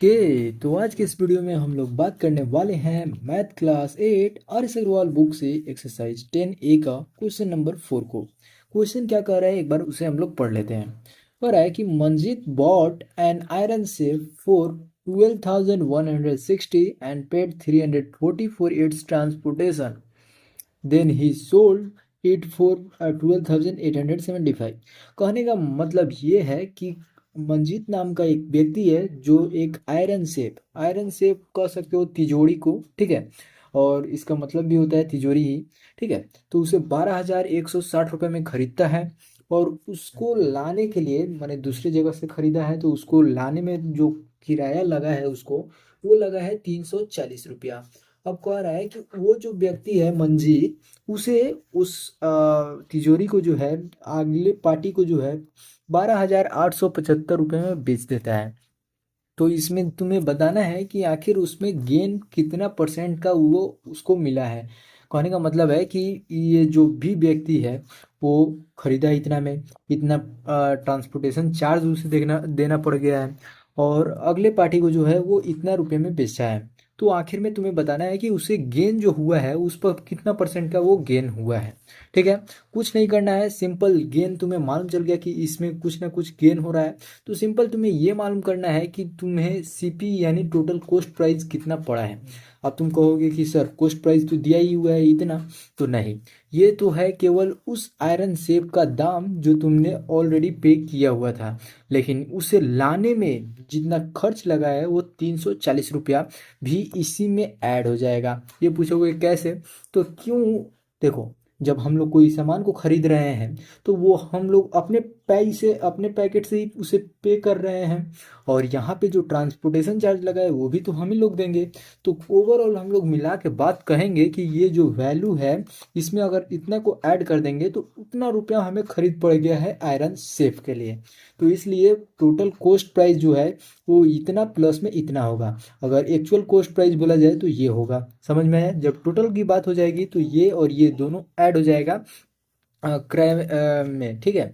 Okay, तो आज के इस वीडियो में हम लोग बात करने वाले हैं math class 8 R S Agarwal book से एक्सरसाइज 10A का क्वेश्चन नंबर 4 को। क्वेश्चन क्या कह रहा है, एक बार उसे हम लोग पढ़ लेते हैं। कह रहा है कि Manjeet bought an iron safe for 12,160 and paid 340 for its transportation, then he sold it for 12,875। कहने का मतलब ये है कि मंजीत नाम का एक व्यक्ति है जो एक आयरन सेफ कह सकते हो तिजोरी को, ठीक है। और इसका मतलब भी होता है तिजोरी ही, ठीक है। तो उसे 12,160 रुपये में खरीदता है और उसको लाने के लिए मैंने दूसरी जगह से खरीदा है, तो उसको लाने में जो किराया लगा है उसको, वो लगा है 340 रुपया। अब कह रहा है कि वो जो व्यक्ति है मंजीत, उसे उस तिजोरी को जो है, अगले पार्टी को जो है 12,875 रुपये में बेच देता है। तो इसमें तुम्हें बताना है कि आखिर उसमें गेन कितना परसेंट का वो उसको मिला है। कहने का मतलब है कि ये जो भी व्यक्ति है वो खरीदा इतना में, इतना ट्रांसपोर्टेशन चार्ज उसे देना पड़ गया है, और अगले पार्टी को जो है वो इतना रुपये में बेचा है। तो आखिर में तुम्हें बताना है कि उसे गेन जो हुआ है उस पर कितना परसेंट का वो गेन हुआ है, ठीक है। कुछ नहीं करना है, सिंपल गेन तुम्हें मालूम चल गया कि इसमें कुछ ना कुछ गेन हो रहा है, तो सिंपल तुम्हें ये मालूम करना है कि तुम्हें सीपी यानी टोटल कॉस्ट प्राइस कितना पड़ा है। अब तुम कहोगे कि सर कॉस्ट प्राइस तो दिया ही हुआ है इतना, तो नहीं, ये तो है केवल उस आयरन सेफ का दाम जो तुमने ऑलरेडी पे किया हुआ था, लेकिन उसे लाने में जितना खर्च लगा है वो 340 रुपया भी इसी में ऐड हो जाएगा। ये पूछोगे कैसे, तो क्यों, देखो, जब हम लोग कोई सामान को खरीद रहे हैं तो वो हम लोग अपने पैसे अपने पैकेट से ही उसे पे कर रहे हैं, और यहाँ पे जो ट्रांसपोर्टेशन चार्ज लगा है वो भी तो हम ही लोग देंगे। तो ओवरऑल हम लोग मिला के बात कहेंगे कि ये जो वैल्यू है, इसमें अगर इतना को ऐड कर देंगे तो उतना रुपया हमें खरीद पड़ गया है आयरन सेफ के लिए। तो इसलिए टोटल कॉस्ट प्राइस जो है वो इतना प्लस में इतना होगा। अगर एक्चुअल कॉस्ट प्राइस बोला जाए तो ये होगा, समझ में है। जब टोटल की बात हो जाएगी तो ये और ये दोनों ऐड हो जाएगा क्रय में, ठीक है।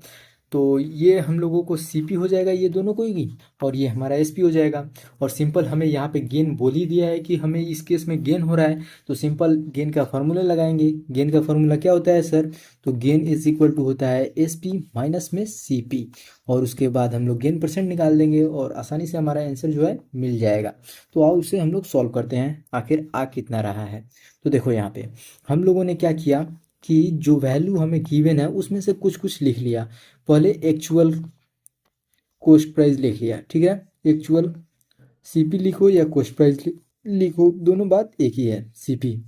तो ये हम लोगों को सीपी हो जाएगा ये दोनों को ही, और ये हमारा एसपी हो जाएगा। और सिंपल हमें यहाँ पे गेन बोल ही दिया है कि हमें इस केस में गेन हो रहा है, तो सिंपल गेन का फॉर्मूला लगाएंगे। गेन का फॉर्मूला क्या होता है सर, तो गेन इज इक्वल टू होता है एसपी माइनस में सीपी, और उसके बाद हम लोग गेन परसेंट निकाल देंगे और आसानी से हमारा आंसर जो है मिल जाएगा। तो आओ उसे हम लोग सॉल्व करते हैं, आखिर आ कितना रहा है। तो देखो यहाँ पे हम लोगों ने क्या किया कि जो वैल्यू हमें गिवन है उसमें से कुछ कुछ लिख लिया। पहले एक्चुअल कॉस्ट प्राइस लिख लिया, ठीक है। एक्चुअल सीपी लिखो या कॉस्ट प्राइस लिखो, दोनों बात एक ही है। सीपी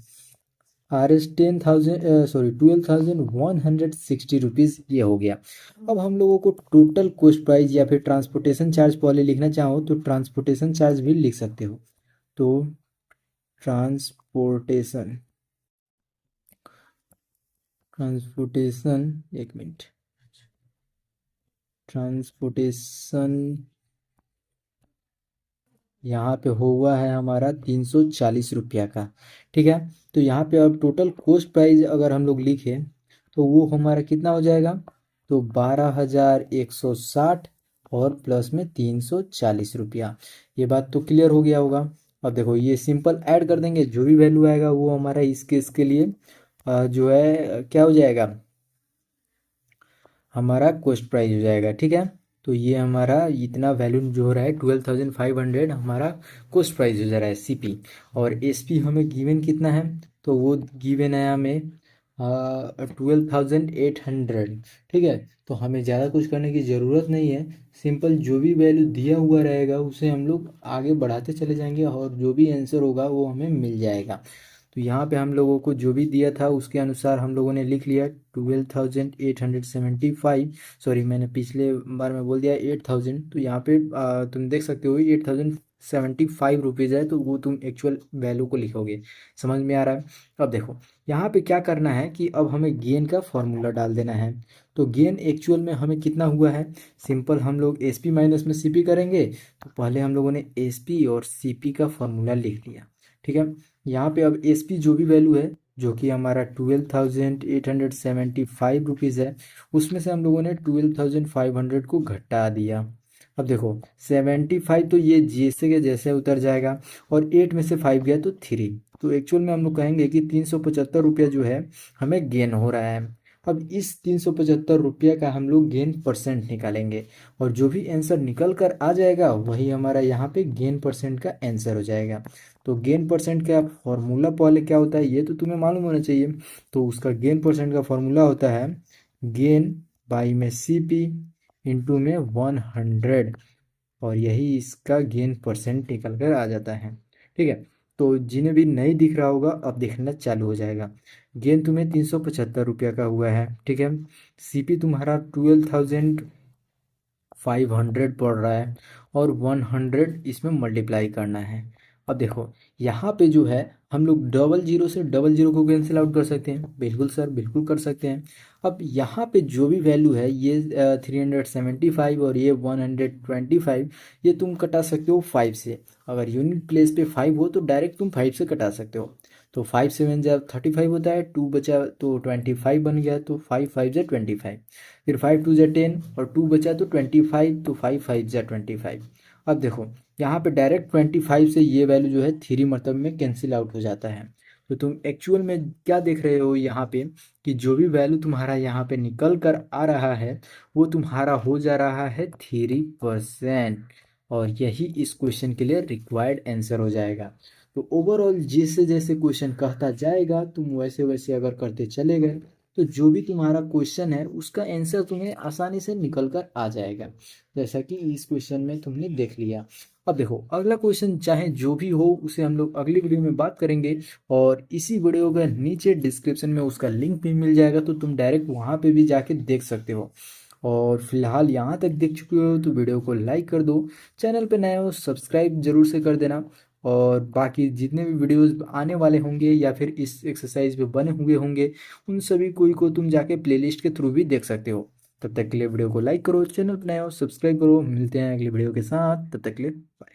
आर एस 12,160 रुपीज़ ये हो गया। अब हम लोगों को टोटल कॉस्ट प्राइस या फिर ट्रांसपोर्टेशन चार्ज पहले लिखना चाहो तो ट्रांसपोर्टेशन चार्ज भी लिख सकते हो। तो ट्रांसपोर्टेशन ट्रांसपोर्टेशन एक मिनट, ट्रांसपोर्टेशन यहाँ पे हुआ है हमारा 340 रुपया का, ठीक है। तो यहाँ पे अब टोटल कॉस्ट प्राइस अगर हम लोग लिखें तो वो हमारा कितना हो जाएगा, तो 12,160 और प्लस में 340 रुपया। ये बात तो क्लियर हो गया होगा। अब देखो ये सिंपल ऐड कर देंगे, जो भी वैल्यू आएगा वो हमारा इस केस के लिए जो है क्या हो जाएगा, हमारा कॉस्ट प्राइस हो जाएगा, ठीक है। तो ये हमारा इतना वैल्यू जो हो रहा है 12,500 हमारा कॉस्ट प्राइस हो जा रहा है सीपी। और एसपी हमें गिवन कितना है, तो वो गिवन है हमें 12,800, ठीक है। तो हमें ज़्यादा कुछ करने की ज़रूरत नहीं है, सिंपल जो भी वैल्यू दिया हुआ रहेगा उसे हम लोग आगे बढ़ाते चले जाएंगे और जो भी आंसर होगा वो हमें मिल जाएगा। तो यहाँ पे हम लोगों को जो भी दिया था उसके अनुसार हम लोगों ने लिख लिया 12,875। सॉरी, मैंने पिछले बार में बोल दिया 8,000, तो यहाँ पे तुम देख सकते हो 8,075 रुपीज़ है, तो वो तुम एक्चुअल वैल्यू को लिखोगे। समझ में आ रहा है। अब देखो यहाँ पे क्या करना है कि अब हमें गेन का फॉर्मूला डाल देना है। तो गेन एक्चुअल में हमें कितना हुआ है, सिंपल हम लोग एस पी माइनस में सी पी करेंगे। तो पहले हम लोगों ने एस पी और सी पी का फॉर्मूला लिख लिया, ठीक है। यहाँ पे अब एस पी जो भी वैल्यू है जो कि हमारा 12,875 रुपीज़ है, उसमें से हम लोगों ने 12,500 को घटा दिया। अब देखो 75 तो ये जैसे के जैसे उतर जाएगा, और 8 में से 5 गया तो 3। तो एक्चुअल में हम लोग कहेंगे कि 375 रुपया जो है हमें गेन हो रहा है। अब इस 375 रुपया का हम लोग गेन परसेंट निकालेंगे, और जो भी आंसर निकल कर आ जाएगा वही हमारा यहाँ पे गेन परसेंट का आंसर हो जाएगा। तो गेन परसेंट का फॉर्मूला पहले क्या होता है ये तो तुम्हें मालूम होना चाहिए। तो उसका गेन परसेंट का फॉर्मूला होता है गेन बाई में CP इंटू में 100, और यही इसका गेन परसेंट निकल कर आ जाता है। ठीक है, तो जिन्हें भी नहीं दिख रहा होगा अब दिखना चालू हो जाएगा। गेन तुम्हें 375 रुपया का हुआ है। ठीक है, CP तुम्हारा 12,500 पड़ रहा है, और 100 इसमें मल्टीप्लाई करना है। अब देखो यहाँ पे जो है हम लोग डबल जीरो से डबल जीरो को कैंसिल आउट कर सकते हैं। बिल्कुल सर, बिल्कुल कर सकते हैं। अब यहाँ पे जो भी वैल्यू है ये 375 और ये 125, ये तुम कटा सकते हो 5 से। अगर यूनिट प्लेस पे 5 हो तो डायरेक्ट तुम 5 से कटा सकते हो। तो 5 7 जब 35 होता है, 2 बचा तो 25 बन गया, तो 5 5 जा 25, फिर 5 2 जा 10 और 2 बचा तो 25, तो 5 5 जा 25। अब देखो यहाँ पे डायरेक्ट 25 से ये वैल्यू जो है 3 मतलब में कैंसिल आउट हो जाता है। तो तुम एक्चुअल में क्या देख रहे हो यहाँ पे कि जो भी वैल्यू तुम्हारा यहाँ पे निकल कर आ रहा है वो तुम्हारा हो जा रहा है 3%, और यही इस क्वेश्चन के लिए रिक्वायर्ड आंसर हो जाएगा। तो ओवरऑल जैसे जैसे क्वेश्चन कहता जाएगा तुम वैसे वैसे अगर करते चले गए तो जो भी तुम्हारा क्वेश्चन है उसका आंसर तुम्हें आसानी से निकल कर आ जाएगा, जैसा कि इस क्वेश्चन में तुमने देख लिया। अब देखो अगला क्वेश्चन चाहे जो भी हो उसे हम लोग अगली वीडियो में बात करेंगे, और इसी वीडियो के नीचे डिस्क्रिप्शन में उसका लिंक भी मिल जाएगा, तो तुम डायरेक्ट वहाँ पे भी जाके देख सकते हो। और फिलहाल यहाँ तक देख चुके हो तो वीडियो को लाइक कर दो, चैनल पे नए हो सब्सक्राइब जरूर से कर देना, और बाकी जितने भी वीडियोस आने वाले होंगे या फिर इस एक्सरसाइज पे बने हुए होंगे उन सभी कोई को तुम जाके प्लेलिस्ट के थ्रू भी देख सकते हो। तब तक के लिए वीडियो को लाइक करो, चैनल पर नए हो सब्सक्राइब करो, मिलते हैं अगली वीडियो के साथ, तब तक के लिए बाय।